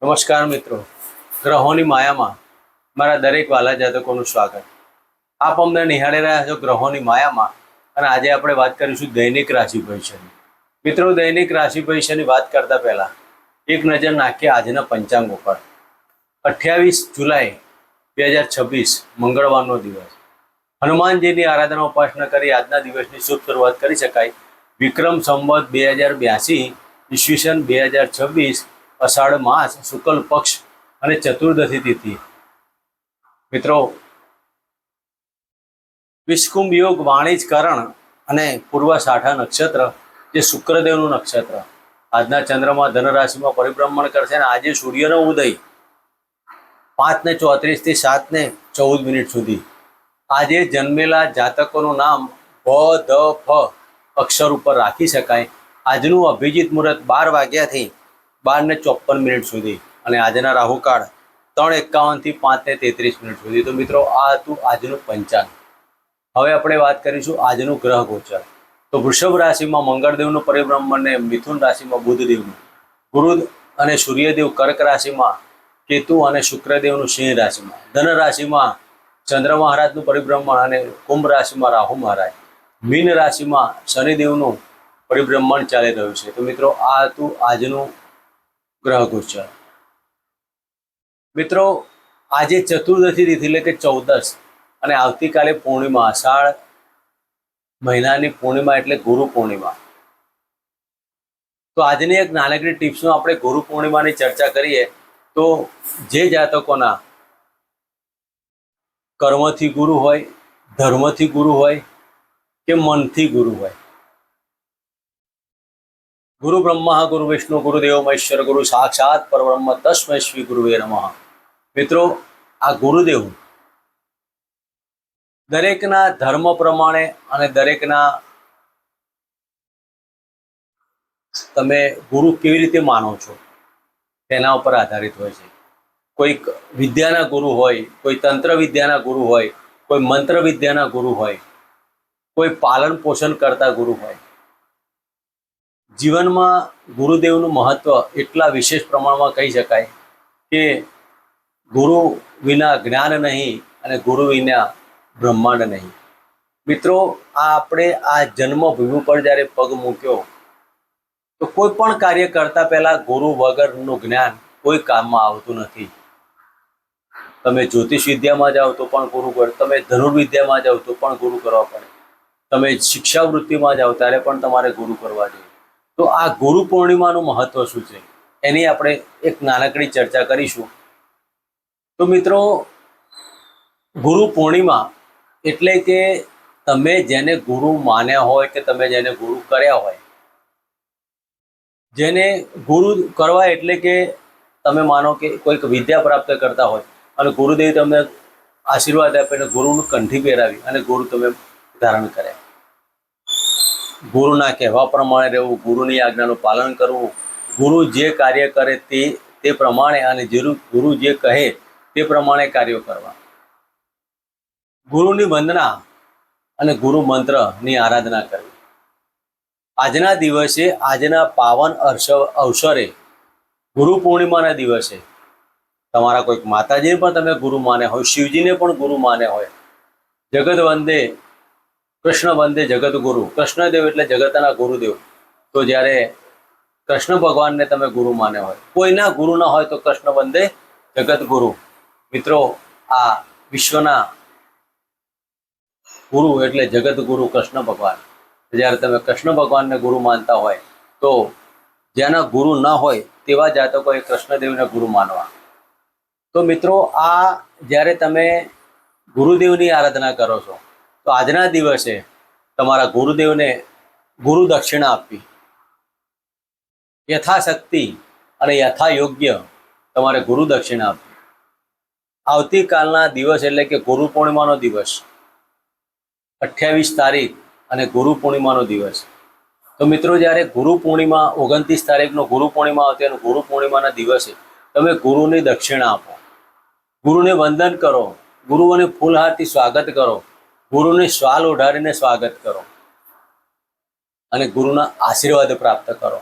નમસ્કાર મિત્રો, ગ્રહોની માયામાં મારા દરેક વાલા જાતકોનું સ્વાગત. આપ અમને નિહાળી રહ્યા છો ગ્રહોની માયામાં, અને આજે આપણે વાત કરીશું દૈનિક રાશિ ભવિષ્યની. મિત્રો, દૈનિક રાશિ ભવિષ્યની વાત કરતા પહેલા એક નજર નાખીએ આજના પંચાંગ ઉપર. 28 જુલાઈ 2026 મંગળવારનો દિવસ. હનુમાનજીની આરાધના ઉપાસના કરી આજના દિવસની શુભ શરૂઆત કરી શકાય. વિક્રમ સંવત 2082 ઈસવીસન 2026 અષાઢ માસ શુક્લ પક્ષ અને ચતુર્દશી તિથિ. મિત્રો, વિષકુંભ યોગ, વાણિજ કરણ અને પૂર્વાષાઢા નક્ષત્ર જે શુક્રદેવનું નક્ષત્ર આજના ચંદ્રમાં ધન રાશિમાં પરિભ્રમણ કરશે અને આજે સૂર્યનો ઉદય 5:34 થી 7:14 સુધી. આજે જન્મેલા જાતકોનું નામ ભ, ધ, ફ અક્ષર ઉપર રાખી શકાય. આજનું અભિજીત મુહૂર્ત 12 વાગ્યાથી 12:54 સુધી અને આજના રાહુકાળ 3:51 થી 5:33 સુધી. તો મિત્રો, આ હતું આજનું પંચાંગ. હવે આપણે વાત કરીશું આજનું ગ્રહ ગોચર. તો વૃષભ રાશિમાં મંગળદેવનું પરિભ્રમણ ને મિથુન રાશિમાં બુધદેવનું, ગુરુ અને સૂર્યદેવ કર્ક રાશિમાં, કેતુ અને શુક્રદેવનું સિંહ રાશિમાં, ધન રાશિમાં ચંદ્ર મહારાજનું પરિભ્રમણ અને કુંભ રાશિમાં રાહુ મહારાજ, મીન રાશિમાં શનિદેવનું પરિભ્રમણ ચાલી રહ્યું છે. તો મિત્રો, આ હતું આજનું ગ્રહ ગોચર. મિત્રો, આજે ચતુર્દશી તિથિ એટલે કે 14 અને આવતીકાલે પૂર્ણિમા, અષાઢ મહિનાની પૂર્ણિમા એટલે ગુરુ પૂર્ણિમા. તો આજની એક નાનકડી ટિપ્સમાં આપણે ગુરુ પૂર્ણિમાની ચર્ચા કરીએ. તો જે જાતકોના કર્મથી ગુરુ હોય, ધર્મથી ગુરુ હોય કે મનથી ગુરુ હોય, ગુરુ બ્રહ્મા ગુરુ વિષ્ણુ ગુરુદેવ મહેશ્વર ગુરુ સાક્ષાત પરબ્રહ્મ તસ્મૈ શ્રી ગુરુવે નમઃ. મિત્રો, આ ગુરુદેવ દરેકના ધર્મ પ્રમાણે અને દરેકના તમે ગુરુ કેવી રીતે માનો છો તેના ઉપર આધારિત હોય છે. કોઈક વિદ્યાના ગુરુ હોય, કોઈ તંત્ર વિદ્યાના ગુરુ હોય, કોઈ મંત્ર વિદ્યાના ગુરુ હોય, કોઈ પાલન પોષણ કરતા ગુરુ હોય. જીવનમાં ગુરુદેવનું મહત્વ એટલા વિશેષ પ્રમાણમાં કહી શકાય કે ગુરુ વિના જ્ઞાન નહીં અને ગુરુ વિના બ્રહ્માંડ નહીં. મિત્રો, આપણે આ જન્મભૂમિ પર જ્યારે પગ મૂક્યો તો કોઈ પણ કાર્ય કરતા પહેલા ગુરુ વગરનું જ્ઞાન કોઈ કામમાં આવતું નથી. તમે જ્યોતિષ વિદ્યામાં જાઓ તો પણ ગુરુ કરો, તમે ધનુર્વિદ્યામાં જાઓ તો પણ ગુરુ કરવા પડે, તમે શિક્ષાવૃત્તિમાં જાઓ ત્યારે પણ તમારે ગુરુ કરવા જોઈએ. તો આ ગુરુ પૂર્ણિમાનું મહત્વ શું છે એની આપણે એક નાનકડી ચર્ચા કરીશું. તો મિત્રો, ગુરુ પૂર્ણિમા એટલે કે તમે જેને ગુરુ માન્યા હોય કે તમે જેને ગુરુ કર્યા હોય, જેને ગુરુ કરવા એટલે કે તમે માનો કે કોઈક વિદ્યા પ્રાપ્ત કરતા હોય અને ગુરુદેવ તમને આશીર્વાદ આપીને ગુરુનું કંઠી પહેરાવી અને ગુરુ તમે ધારણ કર્યા. ગુરુના કહેવા પ્રમાણે રહેવું, ગુરુની આજ્ઞાનું પાલન કરવું, ગુરુ જે કાર્ય કરે તે પ્રમાણે અને ગુરુ જે કહે તે પ્રમાણે કાર્યો કરવા, ગુરુની વંદના અને ગુરુ મંત્રની આરાધના કરવી. આજના દિવસે, આજના પાવન અવસરે, ગુરુ પૂર્ણિમાના દિવસે તમારા કોઈક માતાજીને પણ તમે ગુરુ માને હોય, શિવજીને પણ ગુરુ માને હોય, જગત વંદે કૃષ્ણ વંદે જગત ગુરુ, કૃષ્ણદેવ એટલે જગતના ગુરુદેવ. તો જ્યારે કૃષ્ણ ભગવાનને તમે ગુરુ માને હોય, કોઈના ગુરુ ના હોય તો કૃષ્ણ વંદે જગત ગુરુ. મિત્રો, આ વિશ્વના ગુરુ એટલે જગત ગુરુ કૃષ્ણ ભગવાન. જ્યારે તમે કૃષ્ણ ભગવાનને ગુરુ માનતા હોય તો જેના ગુરુ ન હોય તેવા જાતકોએ કૃષ્ણદેવને ગુરુ માનવા. તો મિત્રો, આ જ્યારે તમે ગુરુદેવની આરાધના કરો છો તો આજના દિવસે તમારા ગુરુદેવને ગુરુ દક્ષિણા આપવી, યથાશક્તિ અને યથા યોગ્ય તમારે ગુરુ દક્ષિણા આપવી. આવતીકાલના દિવસ એટલે કે ગુરુ પૂર્ણિમાનો દિવસ 28 તારીખ અને ગુરુ પૂર્ણિમાનો દિવસ. તો મિત્રો, જ્યારે ગુરુ પૂર્ણિમા 29 તારીખનો ગુરુ પૂર્ણિમા આવતી અને ગુરુ પૂર્ણિમાના દિવસે તમે ગુરુની દક્ષિણા આપો, ગુરુને વંદન કરો, ગુરુઓને ફૂલહારથી સ્વાગત કરો, ગુરુને શ્વાલ ઓઢાડીને સ્વાગત કરો અને ગુરુના આશીર્વાદ પ્રાપ્ત કરો.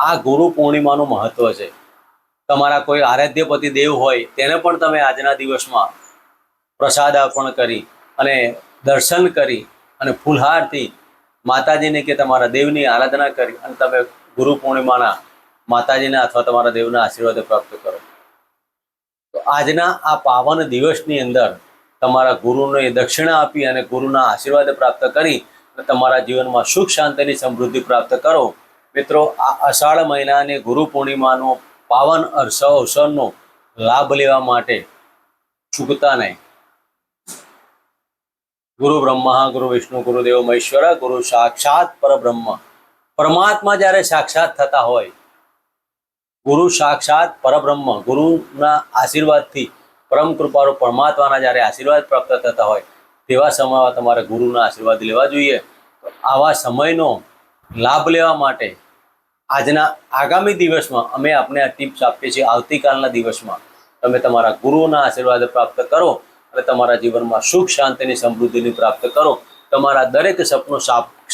આ ગુરુ પૂર્ણિમાનું મહત્વ છે. તમારા કોઈ આરાધ્યપતિ દેવ હોય તેને પણ તમે આજના દિવસમાં પ્રસાદ અર્પણ કરી અને દર્શન કરી અને ફૂલહારથી માતાજીને કે તમારા દેવની આરાધના કરી અને તમે ગુરુ પૂર્ણિમાના માતાજીના અથવા તમારા દેવના આશીર્વાદ પ્રાપ્ત કરો. તો આજના આ પાવન દિવસની અંદર તમારા ગુરુને દક્ષિણા આપી અને ગુરુના આશીર્વાદ પ્રાપ્ત કરી અને તમારા જીવનમાં સુખ શાંતિની સમૃદ્ધિ પ્રાપ્ત કરો. મિત્રો, આ અષાઢ મહિનાની ગુરુ પૂર્ણિમાનો પાવન અવસરનો લાભ લેવા માટે ચૂકતા નહીં. ગુરુ બ્રહ્મા ગુરુ વિષ્ણુ ગુરુદેવ મહેશ્વર ગુરુ સાક્ષાત પરબ્રહ્મ. પરમાત્મા જ્યારે સાક્ષાત થતા હોય, ગુરુ સાક્ષાત પરબ્રહ્મ, ગુરુના આશીર્વાદથી પરમ કૃપાળુ પરમાત્માના જ્યારે આશીર્વાદ પ્રાપ્ત થતા હોય તેવા સમયમાં તમારે ગુરુના આશીર્વાદ લેવા જોઈએ. તો આવા સમયનો લાભ લેવા માટે આજના આગામી દિવસમાં અમે આપને આ ટિપ્સ આપીએ છીએ. આવતીકાલના દિવસમાં તમે તમારા ગુરુના આશીર્વાદ પ્રાપ્ત કરો અને તમારા જીવનમાં સુખ શાંતિની સમૃદ્ધિની પ્રાપ્ત કરો. તમારા દરેક સપનું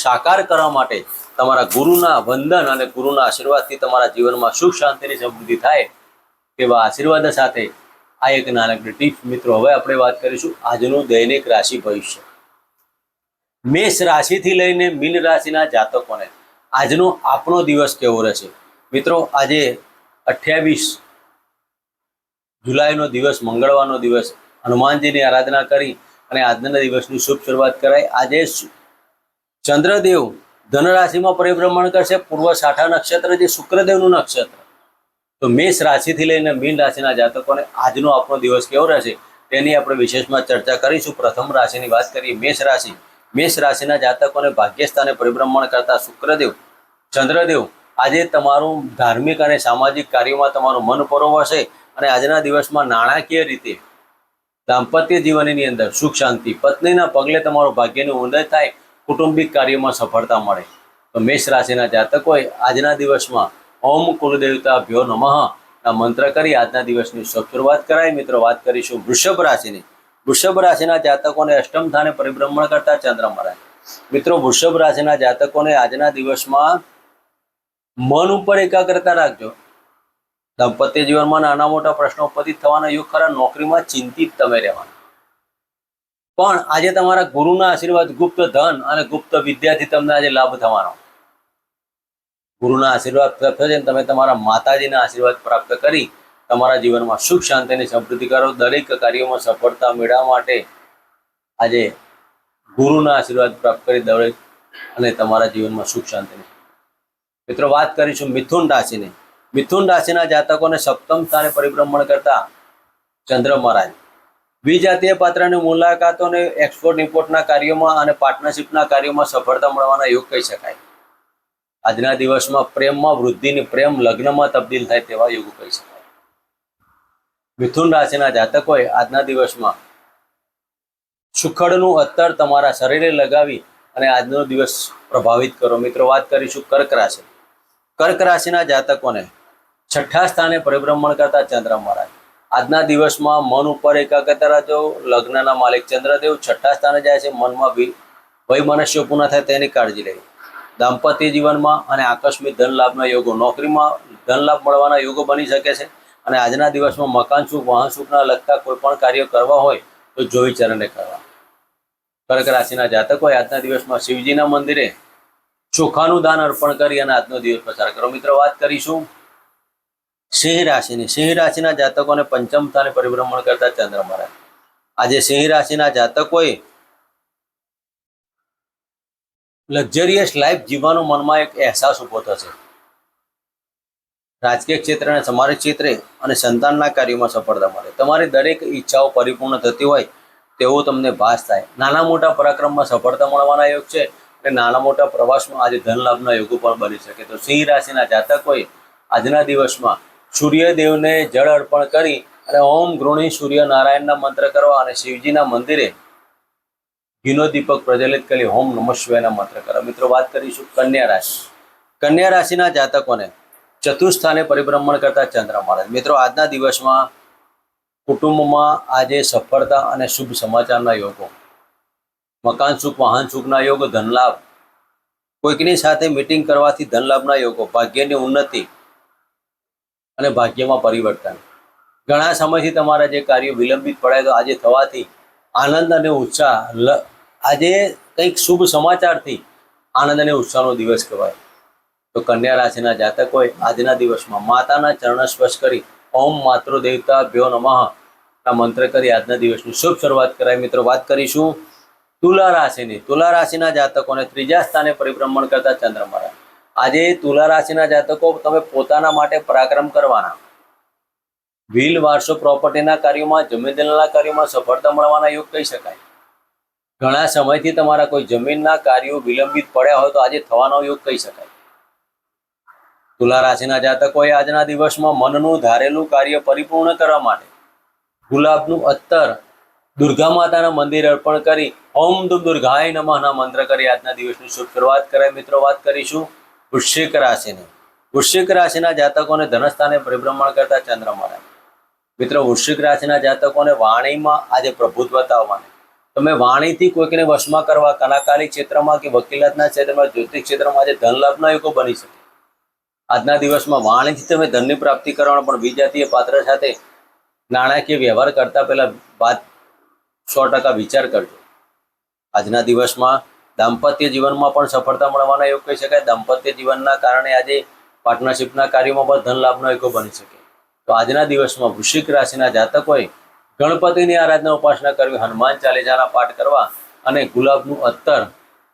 સાકાર કરવા માટે તમારા ગુરુના વંદન અને ગુરુના આશીર્વાદથી તમારા જીવનમાં સુખ શાંતિની સમૃદ્ધિ થાય તેવા આશીર્વાદ સાથે આ એક નાનકડી ટીપ્સ. મિત્રો, હવે આપણે વાત કરીશું આજનું દૈનિક રાશિ ભવિષ્ય. મેષ રાશિથી લઈને મીન રાશિના જાતકોને આજનો આપણો દિવસ કેવો રહેશે? મિત્રો, આજે 28 જુલાઈનો દિવસ, મંગળવારનો દિવસ, હનુમાનજીની આરાધના કરી અને આજના દિવસની શુભ શરૂઆત કરાય. આજે ચંદ્રદેવ ધન રાશિમાં પરિભ્રમણ કરશે. પૂર્વષાઢા નક્ષત્ર જે શુક્રદેવનું નક્ષત્ર. તો મેષ રાશિથી લઈને મીન રાશિના જાતકોને આજનો આપણો દિવસ કેવો રહેશે તેની આપણે વિશેષમાં ચર્ચા કરીશું. પ્રથમ રાશિની વાત કરીએ, મેષ રાશિ. મેષ રાશિના જાતકોને ભાગ્યસ્થાને પરિભ્રમણ કરતા શુક્રદેવ, ચંદ્રદેવ આજે તમારું ધાર્મિક અને સામાજિક કાર્યોમાં તમારું મન પરોવશે અને આજના દિવસમાં નાણાકીય રીતે દાંપત્ય જીવનની અંદર સુખ શાંતિ, પત્નીના પગલે તમારું ભાગ્યની ઉન્નતિ થાય, કૌટુંબિક કાર્યોમાં સફળતા મળે. તો મેષ રાશિના જાતકોએ આજના દિવસમાં ઓમ કુલદેવતા ભ્યો નમઃ ના મંત્ર કરી આજના દિવસની શરૂઆત કરાય. મિત્રો, વાત કરીશું વૃષભ રાશિની. વૃષભ રાશિના જાતકોને અષ્ટમ સ્થાને પરિભ્રમણ કરતા ચંદ્ર મહારાજ. મિત્રો, વૃષભ રાશિના જાતકોને આજના દિવસમાં મન ઉપર એકાગ્રતા રાખજો. દાંપત્ય જીવનમાં નાના મોટા પ્રશ્નો ઉપસ્થિત થવાના યોગ ખરા. નોકરીમાં ચિંતિત તમે રહેવાના. પણ આજે તમારા ગુરુના આશીર્વાદ, ગુપ્ત ધન અને ગુપ્ત વિદ્યાથી તમને આજે લાભ થવાનો. ગુરુના આશીર્વાદ પ્રાપ્ત થશે. તમે તમારા માતાજીના આશીર્વાદ પ્રાપ્ત કરી તમારા જીવનમાં સુખ શાંતિની સમૃદ્ધિ કરો. દરેક કાર્યોમાં સફળતા મેળવવા માટે આજે ગુરુના આશીર્વાદ પ્રાપ્ત કરી દરેક અને તમારા જીવનમાં સુખ શાંતિની. મિત્રો, વાત કરીશું મિથુન રાશિની. મિથુન રાશિના જાતકોને સપ્તમ સ્થાને પરિભ્રમણ કરતા ચંદ્ર મહારાજ દ્વિજાતીય પાત્રની મુલાકાતોને એક્સપોર્ટ ઇમ્પોર્ટના કાર્યોમાં અને પાર્ટનરશિપના કાર્યોમાં સફળતા મળવાના યોગ કહી શકાય. આજના દિવસમાં પ્રેમમાં વૃદ્ધિની, પ્રેમ લગ્નમાં તબદીલ થાય તેવા યોગ કહી શકાય. મિથુન રાશિના જાતકોએ આજના દિવસમાં સુખડનું અત્તર તમારા શરીરે લગાવી અને આજનો દિવસ પ્રભાવિત કરો. મિત્રો, વાત કરીશું કર્ક રાશિ. કર્ક રાશિના જાતકોને છઠ્ઠા સ્થાને પરિભ્રમણ કરતા ચંદ્ર મહારાજ આજના દિવસમાં મન ઉપર એકાગ્રતા રાખજો. લગ્નના માલિક ચંદ્રદેવ છઠ્ઠા સ્થાને જાય છે. મનમાં વૈમનસ્યો પૂર્ણ થાય તેની કાળજી લેવી. દાંપત્ય જીવનમાં અને આકસ્મિક ધન લાભના યોગો, નોકરીમાં ધન લાભ મળવાના યોગો બની શકે છે. અને આજના દિવસમાં મકાન સુખ, વાહન સુખના લગતા કોઈ પણ કાર્ય કરવા હોય તો જોઈ વિચારીને કરવા. કર્ક રાશિના જાતકોએ આજના દિવસમાં શિવજીના મંદિરે ચોખાનું દાન અર્પણ કરી અને આજનો દિવસ પસાર કરો. મિત્રો, વાત કરીશું સિંહ રાશિની. સિંહ રાશિના જાતકોને પંચમ સ્થાને પરિભ્રમણ કરતા ચંદ્ર મહારાજ આજે સિંહ રાશિના જાતકોએ લક્ઝરિયસ લાઈફ જીવવાનો મનમાં એક અહેસાસ ઉભો થશે. રાજકીય ક્ષેત્રે અને સમાજ ક્ષેત્રે અને સંતાનના કાર્યોમાં સફળતા મળે. તમારી દરેક ઈચ્છાઓ પરિપૂર્ણ થતી હોય તેવો તમને ભાસ થાય. નાના મોટા પરાક્રમમાં સફળતા મળવાના યોગ છે અને નાના મોટા પ્રવાસમાં આજે ધન લાભના યોગો પણ બની શકે. તો સિંહ રાશિના જાતકોએ આજના દિવસમાં સૂર્યદેવને જળ અર્પણ કરી અને ઓમ ગૃણી સૂર્યનારાયણના મંત્ર કરવા અને શિવજીના મંદિરે ઘીનો દીપક પ્રજ્વલિત કરી ઓમ નમઃ શિવાયના મંત્ર કરવા. મિત્રો, વાત કરીશું કન્યા રાશિ. કન્યા રાશિના જાતકોને ચતુર્થ સ્થાને પરિભ્રમણ કરતા ચંદ્ર મહારાજ. મિત્રો, આજના દિવસમાં કુટુંબમાં આજે સફળતા અને શુભ સમાચારના યોગો, મકાન સુખ, વાહન સુખના યોગો, ધનલાભ, કોઈકની સાથે મીટિંગ કરવાથી ધનલાભના યોગો, ભાગ્યની ઉન્નતિ અને ભાગ્યમાં પરિવર્તન. ઘણા સમયથી તમારા જે કાર્યો વિલંબિત પડ્યા તો આજે થવાથી આનંદ અને ઉત્સાહ, આજે કંઈક શુભ સમાચારથી આનંદ અને ઉત્સાહનો દિવસ કહેવાય. તો કન્યા રાશિના જાતકોએ આજના દિવસમાં માતાના ચરણ સ્પર્શ કરી ઓમ માતૃ દેવતાભ્યો નમઃ ના મંત્ર કરી આજના દિવસની શુભ શરૂઆત કરાય. મિત્રો, વાત કરીશું તુલા રાશિની. તુલા રાશિના જાતકોને ત્રીજા સ્થાને પરિભ્રમણ કરતા ચંદ્રમા. આજે તુલા રાશિના જાતકો તમે પોતાના માટે પરાક્રમ કરવાના, વ્હીલ વારસો પ્રોપર્ટીના કાર્યોમાં, જમીનના કાર્યોમાં સફળતા મળવાના યોગ કહી શકાય. ઘણા સમયથી તમારા કોઈ જમીનના કાર્યો વિલંબિત પડ્યા હોય તો આજે થવાનો યોગ કહી શકાય. તુલા રાશિના જાતકોએ આજના દિવસમાં મનનું ધારેલું કાર્ય પરિપૂર્ણ કરવા માટે ગુલાબનું અત્તર દુર્ગા માતાના મંદિર અર્પણ કરી ઓમ દુર્ગાય નમઃના મંત્ર કરી આજના દિવસની શુભ શરૂઆત કરાય. મિત્રો, વાત કરીશું વૃશ્ચિક રાશિની. વૃશ્ચિક રાશિના જાતકોને ધનસ્થાને પરિભ્રમણ કરતા ચંદ્રમા. મિત્રો, વૃશ્ચિક રાશિના જાતકોને વાણીમાં આજે પ્રભુત્વતા આવવાની. તમે વાણીથી કોઈકને વશમાં કરવા, કલાકારી ક્ષેત્રમાં કે વકીલાતના ક્ષેત્રમાં, જ્યોતિષ ક્ષેત્રમાં આજે ધન લાભના યોગો બની શકે. આજના દિવસમાં વાણીથી તમે ધનની પ્રાપ્તિ કરવાનો, પણ વિજાતીય પાત્ર સાથે નાણાકીય વ્યવહાર કરતા પહેલા વાત 100% વિચાર કરજો. આજના દિવસમાં દાંપત્ય જીવનમાં પણ સફળતા મળવાના યોગ કહી શકાય. દાંપત્ય જીવનના કારણે આજે પાર્ટનરશિપના કાર્યોમાં પણ ધન લાભનો યોગ બની શકે. તો આજના દિવસમાં વૃશ્ચિક રાશિના જાતકોએ ગણપતિની આરાધના, ઉપાસના કરવી, હનુમાન ચાલીસાના પાઠ કરવા અને ગુલાબનું અત્તર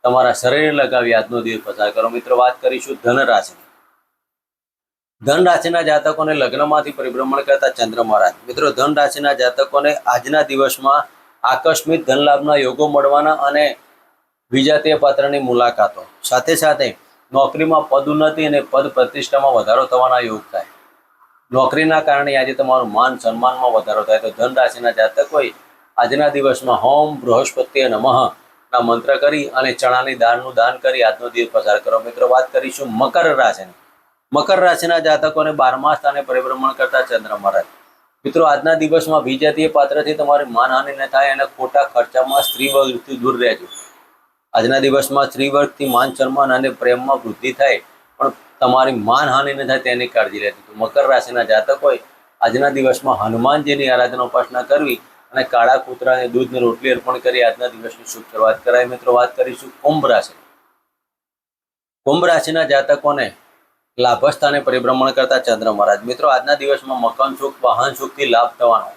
તમારા શરીરે લગાવી આજનો દિવસ પસાર કરો. મિત્રો, વાત કરીશું ધન રાશિની. ધન રાશિના જાતકોને લગ્નમાંથી પરિભ્રમણ કરતા ચંદ્ર મહારાજ. મિત્રો, ધન રાશિના જાતકોને આજના દિવસમાં આકસ્મિક ધન લાભના યોગો મળવાના અને વિજાતીય પાત્રની મુલાકાતો, સાથે સાથે નોકરીમાં પદોન્નતિ અને પદ પ્રતિષ્ઠામાં વધારો થવાના યોગ થાય. નોકરીના કારણે આજે તમારું માન સન્માનમાં વધારો થાય. તો ધન રાશિના જાતકોએ આજના દિવસમાં હોમ બૃહસ્પતિએ નમઃ ના મંત્ર કરી અને ચણાની દાળનું દાન કરી આજનો દિવસ પસાર કરો. મિત્રો, વાત કરીશું મકર રાશિની. મકર રાશિના જાતકોને 12મા સ્થાને પરિભ્રમણ કરતા ચંદ્ર મહારાજ. મિત્રો, આજના દિવસમાં વિજાતીય પાત્રથી તમારી માનહાનિ ન થાય અને ખોટા ખર્ચામાં સ્ત્રી વર્ગથી દૂર રહેજો. આજના દિવસમાં સ્ત્રી વર્ગથી માન સન્માન અને પ્રેમમાં વૃદ્ધિ થાય, પણ તમારી માનહાનિ ન થાય તેની કાળજી લેતી. તો મકર રાશિના જાતકોએ આજના દિવસમાં હનુમાનજીની આરાધના, ઉપાસના કરવી અને કાળા કૂતરાને દૂધની રોટલી અર્પણ કરી આજના દિવસની શુભ શરૂઆત કરાય. મિત્રો, વાત કરીશું કુંભ રાશિ. કુંભ રાશિના જાતકોને લાભસ્થાને પરિભ્રમણ કરતા ચંદ્ર મહારાજ. મિત્રો, આજના દિવસમાં મકાન સુખ, વાહન સુખથી લાભ થવાનો.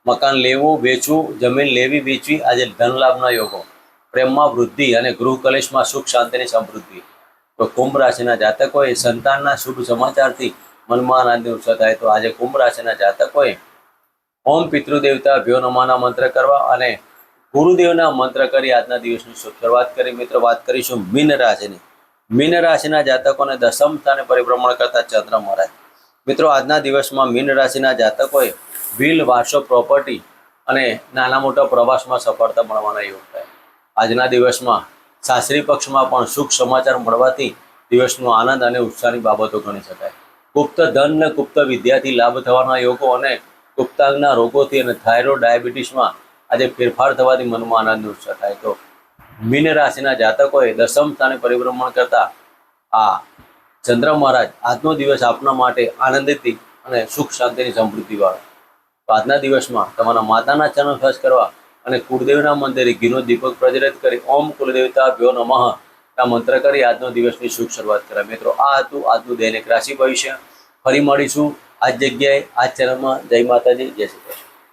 મકાન લેવું, વેચવું, જમીન લેવી, વેચવી આજે ધન લાભના યોગો. પ્રેમમાં વૃદ્ધિ અને ગૃહ કલેશમાં સુખ શાંતિની સમૃદ્ધિ. તો કુંભ રાશિના જાતકોએ સંતાનના શુભ સમાચારથી મનમાં આનંદની ઉત્સાહ થાય. તો આજે કુંભ રાશિના જાતકોએ ઓમ પિતૃદેવતાભ્યો નમઃના મંત્ર કરવા અને ગુરુદેવના મંત્ર કરી આજના દિવસની શુભ શરૂઆત કરી. મિત્રો, વાત કરીશું મીન રાશિની. મીન રાશિના જાતકોને દસમ સ્થાને પરિભ્રમણ કરતા ચંદ્ર મહારાજ. મિત્રો, આજના દિવસમાં મીન રાશિના જાતકોએ વ્હીલ, વારસો, પ્રોપર્ટી અને નાના મોટા પ્રવાસમાં સફળતા મળવાના યોગ થાય. આજના દિવસમાં સાસરી પક્ષમાં પણ સુખ સમાચાર મળવાથી દિવસનો આનંદ અને ઉત્સાહની બાબતો ગણી શકાય. ગુપ્ત ધન અને ગુપ્ત વિદ્યાથી લાભ થવાના યોગો અને ગુપ્તાંગના રોગોથી અને થાઇરોઇડ, ડાયાબિટીસમાં આજે ફેરફાર થવાથી મનમાં આનંદ ઉત્સાહ થાય. તો મીન રાશિના જાતકોએ દસમ સ્થાને પરિભ્રમણ કરતા આ ચંદ્ર મહારાજ આજનો દિવસ આપના માટે આનંદિત અને સુખ શાંતિની સમૃદ્ધિવાળો. તો આજના દિવસમાં તમારા માતાના ચરણ સ્પર્શ કરવા અને કુળદેવના મંદિરે ઘીનો દીપક પ્રજ્વલિત કરી ઓમ કુલદેવતાભ્યો નમઃ ના મંત્ર કરી આજનો દિવસની શુભ શરૂઆત કરાય. મિત્રો, આ હતું આજનું દૈનિક રાશિ ભવિષ્ય. ફરી મળીશું આ જ જગ્યાએ, આ જ ચેનલમાં. જય માતાજી, જય શ્રી કૃષ્ણ.